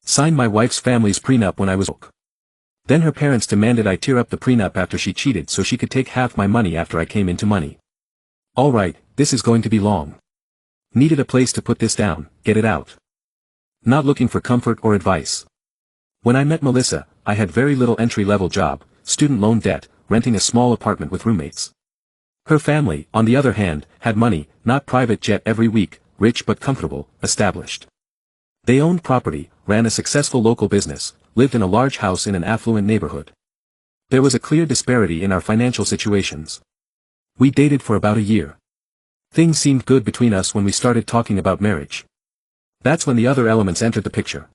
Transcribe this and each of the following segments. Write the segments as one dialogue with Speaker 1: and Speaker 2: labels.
Speaker 1: Signed my wife's family's prenup when I was broke. Then her parents demanded I tear up the prenup after she cheated so she could take half my money after I came into money. Alright, this is going to be long. Needed a place to put this down, get it out. Not looking for comfort or advice. When I met Melissa, I had very little entry-level job, student loan debt, renting a small apartment with roommates. Her family, on the other hand, had money, not private jet every week, rich but comfortable, established. They owned property, ran a successful local business, lived in a large house in an affluent neighborhood. There was a clear disparity in our financial situations. We dated for about a year. Things seemed good between us when we started talking about marriage. That's when the other elements entered the picture.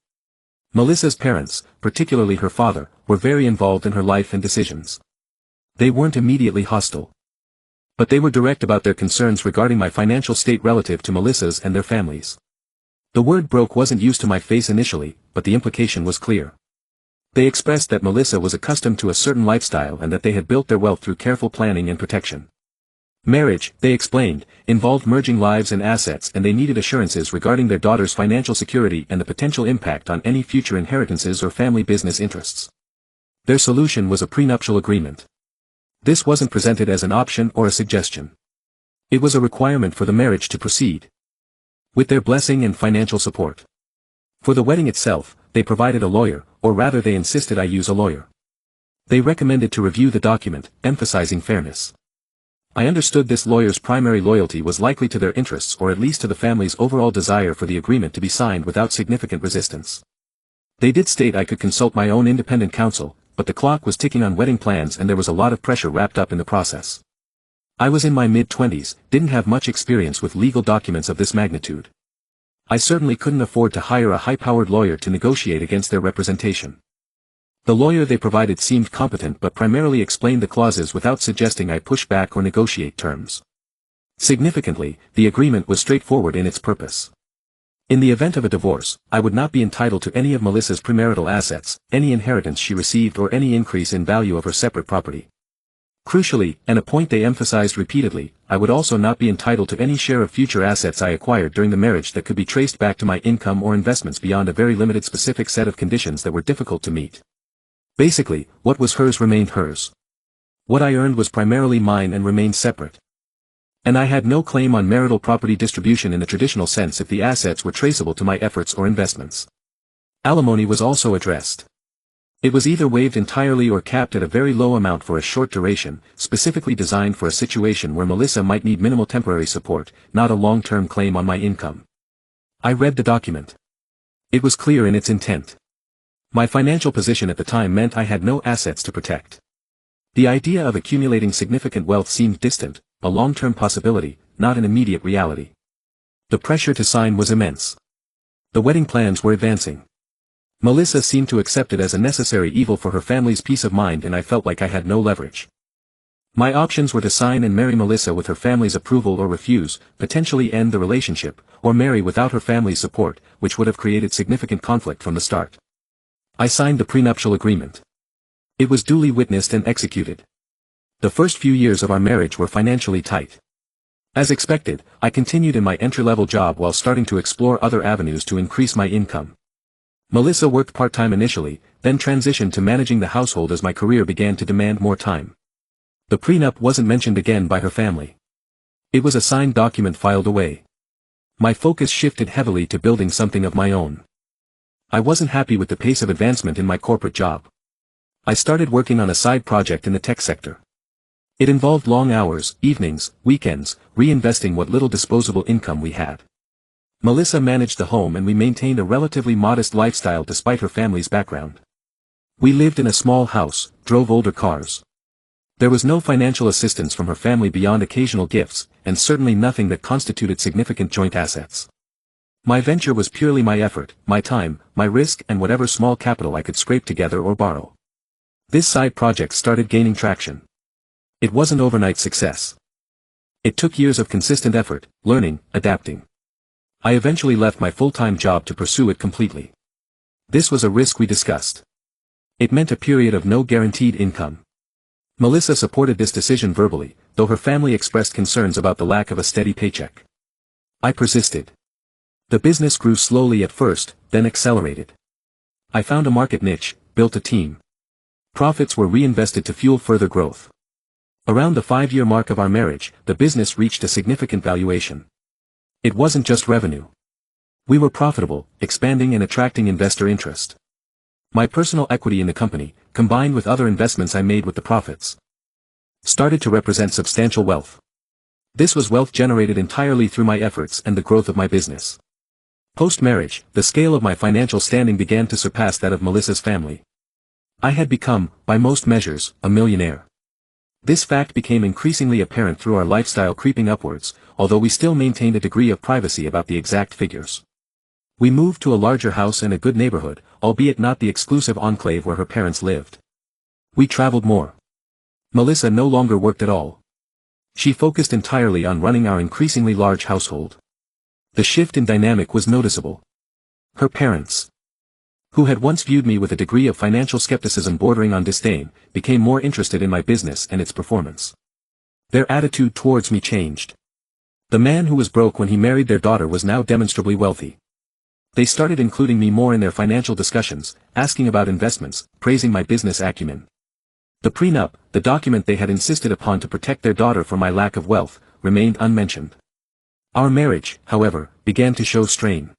Speaker 1: Melissa's parents, particularly her father, were very involved in her life and decisions. They weren't immediately hostile. But they were direct about their concerns regarding my financial state relative to Melissa's and their families. The word broke wasn't used to my face initially, but the implication was clear. They expressed that Melissa was accustomed to a certain lifestyle and that they had built their wealth through careful planning and protection. Marriage, they explained, involved merging lives and assets, and they needed assurances regarding their daughter's financial security and the potential impact on any future inheritances or family business interests. Their solution was a prenuptial agreement. This wasn't presented as an option or a suggestion. It was a requirement for the marriage to proceed. With their blessing and financial support. For the wedding itself, they provided a lawyer, or rather they insisted I use a lawyer. They recommended to review the document, emphasizing fairness. I understood this lawyer's primary loyalty was likely to their interests or at least to the family's overall desire for the agreement to be signed without significant resistance. They did state I could consult my own independent counsel, but the clock was ticking on wedding plans and there was a lot of pressure wrapped up in the process. I was in my mid-20s, didn't have much experience with legal documents of this magnitude. I certainly couldn't afford to hire a high-powered lawyer to negotiate against their representation. The lawyer they provided seemed competent but primarily explained the clauses without suggesting I push back or negotiate terms. Significantly, the agreement was straightforward in its purpose. In the event of a divorce, I would not be entitled to any of Melissa's premarital assets, any inheritance she received or any increase in value of her separate property. Crucially, and a point they emphasized repeatedly, I would also not be entitled to any share of future assets I acquired during the marriage that could be traced back to my income or investments beyond a very limited specific set of conditions that were difficult to meet. Basically, what was hers remained hers. What I earned was primarily mine and remained separate. And I had no claim on marital property distribution in the traditional sense if the assets were traceable to my efforts or investments. Alimony was also addressed. It was either waived entirely or capped at a very low amount for a short duration, specifically designed for a situation where Melissa might need minimal temporary support, not a long-term claim on my income. I read the document. It was clear in its intent. My financial position at the time meant I had no assets to protect. The idea of accumulating significant wealth seemed distant, a long-term possibility, not an immediate reality. The pressure to sign was immense. The wedding plans were advancing. Melissa seemed to accept it as a necessary evil for her family's peace of mind and I felt like I had no leverage. My options were to sign and marry Melissa with her family's approval or refuse, potentially end the relationship, or marry without her family's support, which would have created significant conflict from the start. I signed the prenuptial agreement. It was duly witnessed and executed. The first few years of our marriage were financially tight. As expected, I continued in my entry-level job while starting to explore other avenues to increase my income. Melissa worked part-time initially, then transitioned to managing the household as my career began to demand more time. The prenup wasn't mentioned again by her family. It was a signed document filed away. My focus shifted heavily to building something of my own. I wasn't happy with the pace of advancement in my corporate job. I started working on a side project in the tech sector. It involved long hours, evenings, weekends, reinvesting what little disposable income we had. Melissa managed the home and we maintained a relatively modest lifestyle despite her family's background. We lived in a small house, drove older cars. There was no financial assistance from her family beyond occasional gifts, and certainly nothing that constituted significant joint assets. My venture was purely my effort, my time, my risk and whatever small capital I could scrape together or borrow. This side project started gaining traction. It wasn't overnight success. It took years of consistent effort, learning, adapting. I eventually left my full-time job to pursue it completely. This was a risk we discussed. It meant a period of no guaranteed income. Melissa supported this decision verbally, though her family expressed concerns about the lack of a steady paycheck. I persisted. The business grew slowly at first, then accelerated. I found a market niche, built a team. Profits were reinvested to fuel further growth. Around the 5-year mark of our marriage, the business reached a significant valuation. It wasn't just revenue. We were profitable, expanding and attracting investor interest. My personal equity in the company, combined with other investments I made with the profits, started to represent substantial wealth. This was wealth generated entirely through my efforts and the growth of my business. Post-marriage, the scale of my financial standing began to surpass that of Melissa's family. I had become, by most measures, a millionaire. This fact became increasingly apparent through our lifestyle creeping upwards, although we still maintained a degree of privacy about the exact figures. We moved to a larger house in a good neighborhood, albeit not the exclusive enclave where her parents lived. We traveled more. Melissa no longer worked at all. She focused entirely on running our increasingly large household. The shift in dynamic was noticeable. Her parents, who had once viewed me with a degree of financial skepticism bordering on disdain, became more interested in my business and its performance. Their attitude towards me changed. The man who was broke when he married their daughter was now demonstrably wealthy. They started including me more in their financial discussions, asking about investments, praising my business acumen. The prenup, the document they had insisted upon to protect their daughter from my lack of wealth, remained unmentioned. Our marriage, however, began to show strain.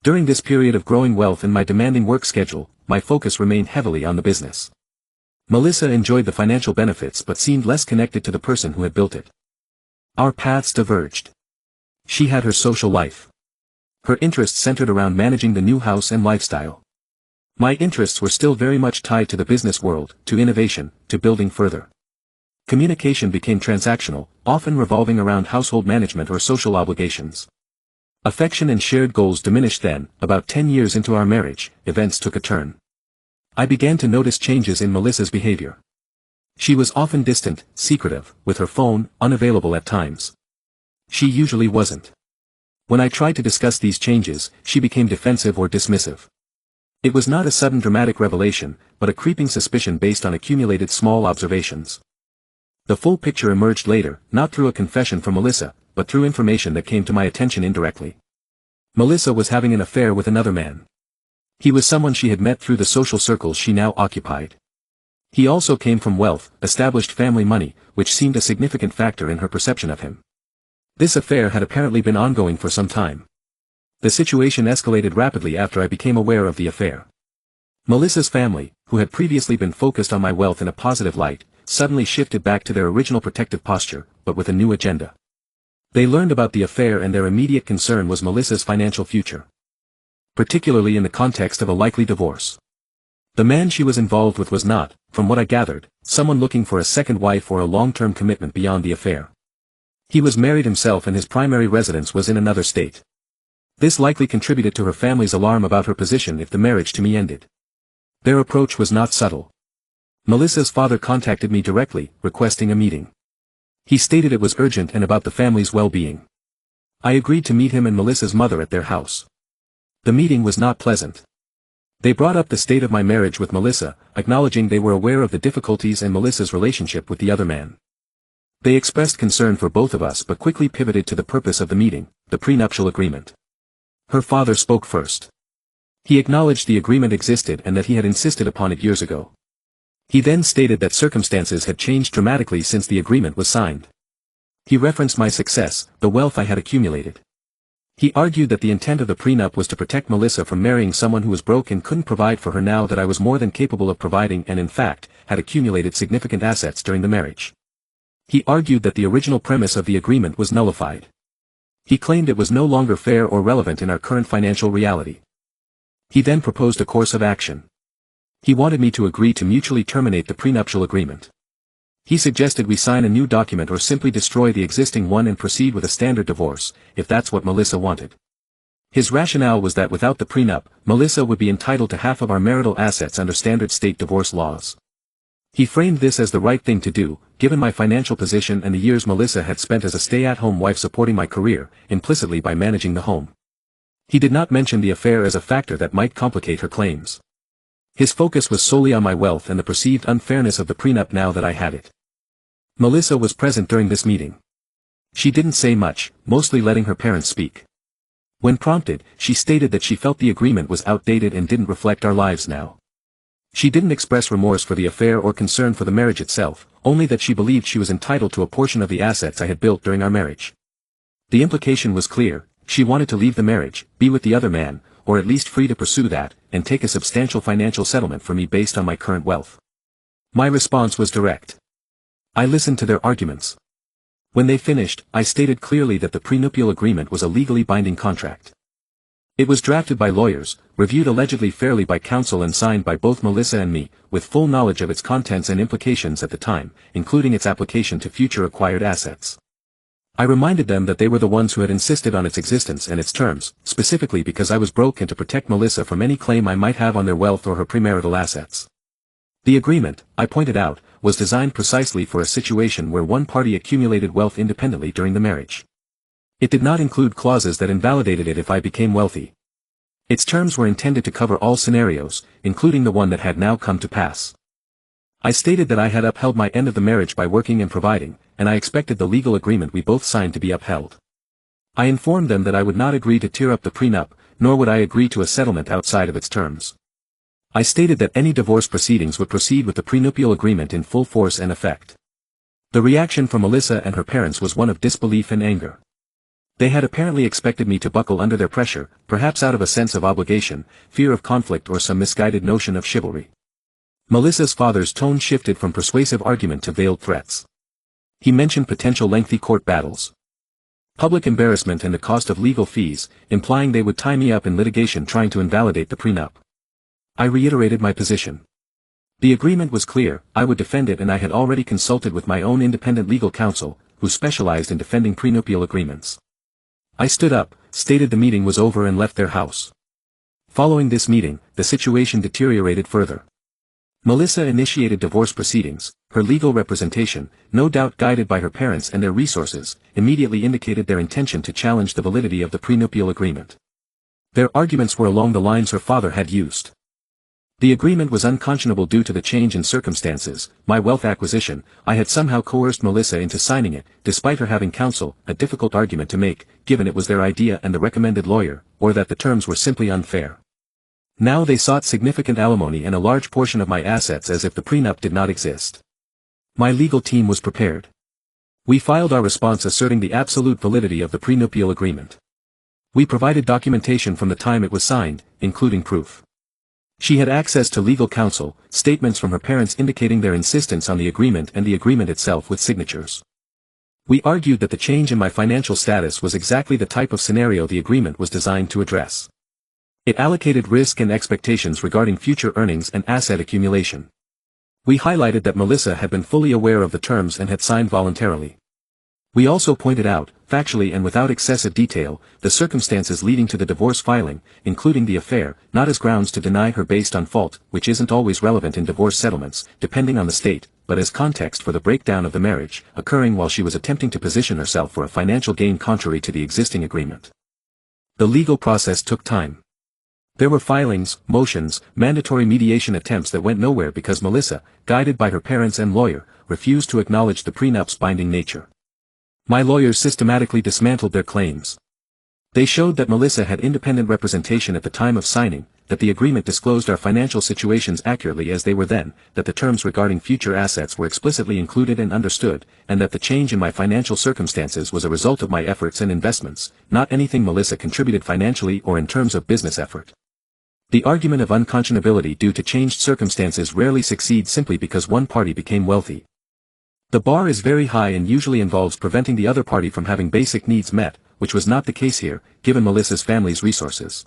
Speaker 1: During this period of growing wealth and my demanding work schedule, my focus remained heavily on the business. Melissa enjoyed the financial benefits but seemed less connected to the person who had built it. Our paths diverged. She had her social life. Her interests centered around managing the new house and lifestyle. My interests were still very much tied to the business world, to innovation, to building further. Communication became transactional, often revolving around household management or social obligations. Affection and shared goals diminished then. About 10 years into our marriage, events took a turn. I began to notice changes in Melissa's behavior. She was often distant, secretive, with her phone, unavailable at times. She usually wasn't. When I tried to discuss these changes, she became defensive or dismissive. It was not a sudden dramatic revelation, but a creeping suspicion based on accumulated small observations. The full picture emerged later, not through a confession from Melissa, but through information that came to my attention indirectly. Melissa was having an affair with another man. He was someone she had met through the social circles she now occupied. He also came from wealth, established family money, which seemed a significant factor in her perception of him. This affair had apparently been ongoing for some time. The situation escalated rapidly after I became aware of the affair. Melissa's family, who had previously been focused on my wealth in a positive light, suddenly shifted back to their original protective posture, but with a new agenda. They learned about the affair and their immediate concern was Melissa's financial future. Particularly in the context of a likely divorce. The man she was involved with was not, from what I gathered, someone looking for a second wife or a long-term commitment beyond the affair. He was married himself and his primary residence was in another state. This likely contributed to her family's alarm about her position if the marriage to me ended. Their approach was not subtle. Melissa's father contacted me directly, requesting a meeting. He stated it was urgent and about the family's well-being. I agreed to meet him and Melissa's mother at their house. The meeting was not pleasant. They brought up the state of my marriage with Melissa, acknowledging they were aware of the difficulties in Melissa's relationship with the other man. They expressed concern for both of us but quickly pivoted to the purpose of the meeting, the prenuptial agreement. Her father spoke first. He acknowledged the agreement existed and that he had insisted upon it years ago. He then stated that circumstances had changed dramatically since the agreement was signed. He referenced my success, the wealth I had accumulated. He argued that the intent of the prenup was to protect Melissa from marrying someone who was broke and couldn't provide for her now that I was more than capable of providing and in fact, had accumulated significant assets during the marriage. He argued that the original premise of the agreement was nullified. He claimed it was no longer fair or relevant in our current financial reality. He then proposed a course of action. He wanted me to agree to mutually terminate the prenuptial agreement. He suggested we sign a new document or simply destroy the existing one and proceed with a standard divorce, if that's what Melissa wanted. His rationale was that without the prenup, Melissa would be entitled to half of our marital assets under standard state divorce laws. He framed this as the right thing to do, given my financial position and the years Melissa had spent as a stay-at-home wife supporting my career, implicitly by managing the home. He did not mention the affair as a factor that might complicate her claims. His focus was solely on my wealth and the perceived unfairness of the prenup now that I had it. Melissa was present during this meeting. She didn't say much, mostly letting her parents speak. When prompted, she stated that she felt the agreement was outdated and didn't reflect our lives now. She didn't express remorse for the affair or concern for the marriage itself, only that she believed she was entitled to a portion of the assets I had built during our marriage. The implication was clear: she wanted to leave the marriage, be with the other man, or at least free to pursue that, and take a substantial financial settlement for me based on my current wealth. My response was direct. I listened to their arguments. When they finished, I stated clearly that the prenuptial agreement was a legally binding contract. It was drafted by lawyers, reviewed allegedly fairly by counsel and signed by both Melissa and me, with full knowledge of its contents and implications at the time, including its application to future acquired assets. I reminded them that they were the ones who had insisted on its existence and its terms, specifically because I was broke and to protect Melissa from any claim I might have on their wealth or her premarital assets. The agreement, I pointed out, was designed precisely for a situation where one party accumulated wealth independently during the marriage. It did not include clauses that invalidated it if I became wealthy. Its terms were intended to cover all scenarios, including the one that had now come to pass. I stated that I had upheld my end of the marriage by working and providing, and I expected the legal agreement we both signed to be upheld. I informed them that I would not agree to tear up the prenup, nor would I agree to a settlement outside of its terms. I stated that any divorce proceedings would proceed with the prenuptial agreement in full force and effect. The reaction from Melissa and her parents was one of disbelief and anger. They had apparently expected me to buckle under their pressure, perhaps out of a sense of obligation, fear of conflict or some misguided notion of chivalry. Melissa's father's tone shifted from persuasive argument to veiled threats. He mentioned potential lengthy court battles, public embarrassment and the cost of legal fees, implying they would tie me up in litigation trying to invalidate the prenup. I reiterated my position. The agreement was clear: I would defend it, and I had already consulted with my own independent legal counsel, who specialized in defending prenuptial agreements. I stood up, stated the meeting was over and left their house. Following this meeting, the situation deteriorated further. Melissa initiated divorce proceedings. Her legal representation, no doubt guided by her parents and their resources, immediately indicated their intention to challenge the validity of the prenuptial agreement. Their arguments were along the lines her father had used. The agreement was unconscionable due to the change in circumstances, my wealth acquisition. I had somehow coerced Melissa into signing it, despite her having counsel, a difficult argument to make, given it was their idea and the recommended lawyer, or that the terms were simply unfair. Now they sought significant alimony and a large portion of my assets as if the prenup did not exist. My legal team was prepared. We filed our response asserting the absolute validity of the prenuptial agreement. We provided documentation from the time it was signed, including proof. She had access to legal counsel, statements from her parents indicating their insistence on the agreement and the agreement itself with signatures. We argued that the change in my financial status was exactly the type of scenario the agreement was designed to address. It allocated risk and expectations regarding future earnings and asset accumulation. We highlighted that Melissa had been fully aware of the terms and had signed voluntarily. We also pointed out, factually and without excessive detail, the circumstances leading to the divorce filing, including the affair, not as grounds to deny her based on fault, which isn't always relevant in divorce settlements, depending on the state, but as context for the breakdown of the marriage, occurring while she was attempting to position herself for a financial gain contrary to the existing agreement. The legal process took time. There were filings, motions, mandatory mediation attempts that went nowhere because Melissa, guided by her parents and lawyer, refused to acknowledge the prenup's binding nature. My lawyers systematically dismantled their claims. They showed that Melissa had independent representation at the time of signing, that the agreement disclosed our financial situations accurately as they were then, that the terms regarding future assets were explicitly included and understood, and that the change in my financial circumstances was a result of my efforts and investments, not anything Melissa contributed financially or in terms of business effort. The argument of unconscionability due to changed circumstances rarely succeeds simply because one party became wealthy. The bar is very high and usually involves preventing the other party from having basic needs met, which was not the case here, given Melissa's family's resources.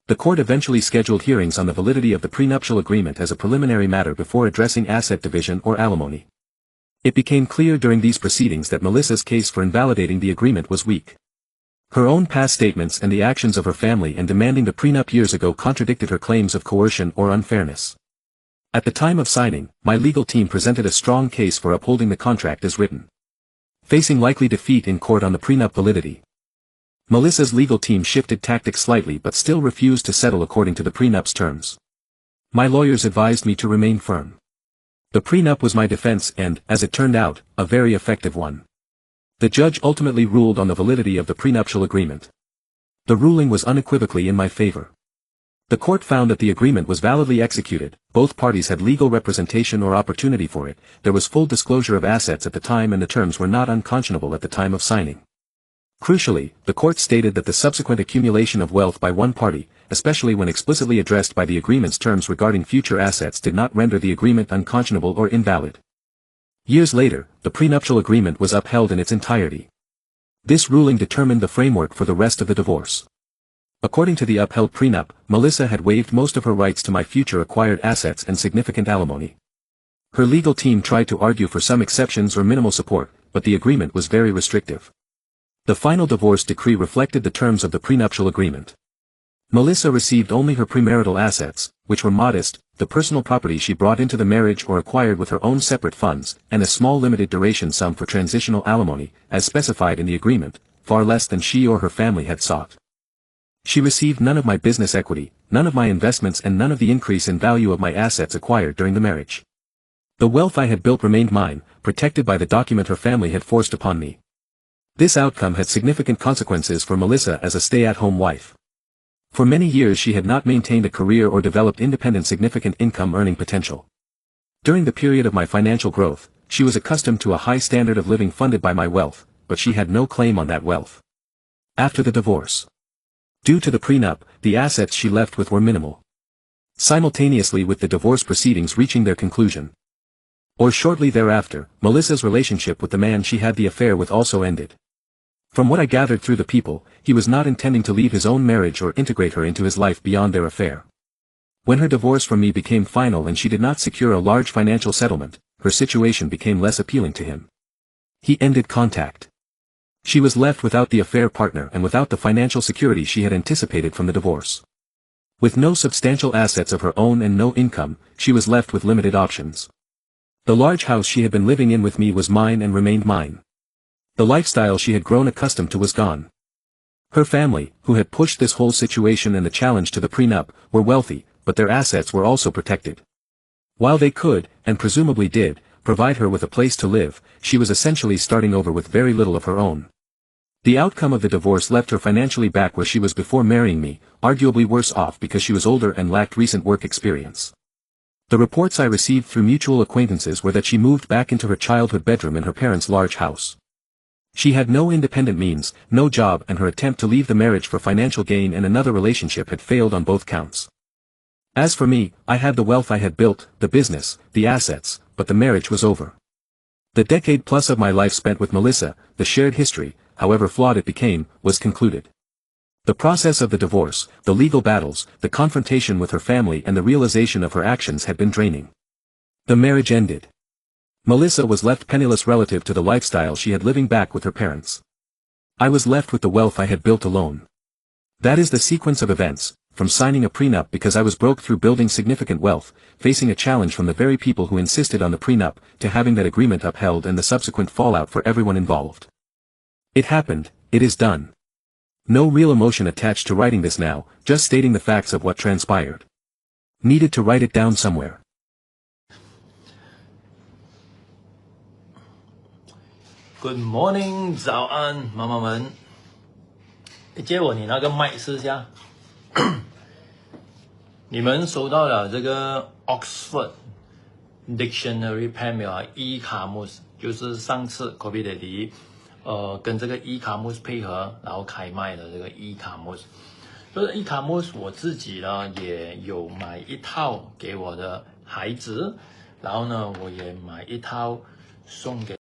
Speaker 1: The court eventually scheduled hearings on the validity of the prenuptial agreement as a preliminary matter before addressing asset division or alimony. It became clear during these proceedings that Melissa's case for invalidating the agreement was weak. Her own past statements and the actions of her family in demanding the prenup years ago contradicted her claims of coercion or unfairness. At the time of signing, my legal team presented a strong case for upholding the contract as written. Facing likely defeat in court on the prenup validity, Melissa's legal team shifted tactics slightly but still refused to settle according to the prenup's terms. My lawyers advised me to remain firm. The prenup was my defense and, as it turned out, a very effective one. The judge ultimately ruled on the validity of the prenuptial agreement. The ruling was unequivocally in my favor. The court found that the agreement was validly executed, both parties had legal representation or opportunity for it, there was full disclosure of assets at the time and the terms were not unconscionable at the time of signing. Crucially, the court stated that the subsequent accumulation of wealth by one party, especially when explicitly addressed by the agreement's terms regarding future assets, did not render the agreement unconscionable or invalid. Years later, the prenuptial agreement was upheld in its entirety. This ruling determined the framework for the rest of the divorce. According to the upheld prenup, Melissa had waived most of her rights to my future acquired assets and significant alimony. Her legal team tried to argue for some exceptions or minimal support, but the agreement was very restrictive. The final divorce decree reflected the terms of the prenuptial agreement. Melissa received only her premarital assets, which were modest, the personal property she brought into the marriage or acquired with her own separate funds, and a small limited duration sum for transitional alimony, as specified in the agreement, far less than she or her family had sought. She received none of my business equity, none of my investments and none of the increase in value of my assets acquired during the marriage. The wealth I had built remained mine, protected by the document her family had forced upon me. This outcome had significant consequences for Melissa as a stay-at-home wife. For many years she had not maintained a career or developed independent significant income earning potential. During the period of my financial growth, she was accustomed to a high standard of living funded by my wealth, but she had no claim on that wealth. After the divorce, due to the prenup, the assets she left with were minimal. Simultaneously with the divorce proceedings reaching their conclusion, or shortly thereafter, Melissa's relationship with the man she had the affair with also ended. From what I gathered through the people, he was not intending to leave his own marriage or integrate her into his life beyond their affair. When her divorce from me became final and she did not secure a large financial settlement, her situation became less appealing to him. He ended contact. She was left without the affair partner and without the financial security she had anticipated from the divorce. With no substantial assets of her own and no income, she was left with limited options. The large house she had been living in with me was mine and remained mine. The lifestyle she had grown accustomed to was gone. Her family, who had pushed this whole situation and the challenge to the prenup, were wealthy, but their assets were also protected. While they could, and presumably did, provide her with a place to live, she was essentially starting over with very little of her own. The outcome of the divorce left her financially back where she was before marrying me, arguably worse off because she was older and lacked recent work experience. The reports I received through mutual acquaintances were that she moved back into her childhood bedroom in her parents' large house. She had no independent means, no job, and her attempt to leave the marriage for financial gain and another relationship had failed on both counts. As for me, I had the wealth I had built, the business, the assets, but the marriage was over. The decade plus of my life spent with Melissa, the shared history, however flawed it became, was concluded. The process of the divorce, the legal battles, the confrontation with her family and the realization of her actions had been draining. The marriage ended. Melissa was left penniless relative to the lifestyle she had living back with her parents. I was left with the wealth I had built alone. That is the sequence of events, from signing a prenup because I was broke through building significant wealth, facing a challenge from the very people who insisted on the prenup, to having that agreement upheld and the subsequent fallout for everyone involved. It happened, it is done. No real emotion attached to writing this now, just stating the facts of what transpired. Needed to write it down somewhere.
Speaker 2: Good morning， 早安，妈妈们。借我你那个麦试一下。你们收到了这个 Oxford Dictionary Pen 没有啊 ？e-commerce 就是上次 Kobe Daddy 跟这个 e-commerce 配合，然后开卖的这个 e-commerce。就是 e-commerce 我自己呢也有买一套给我的孩子，然后呢我也买一套送给。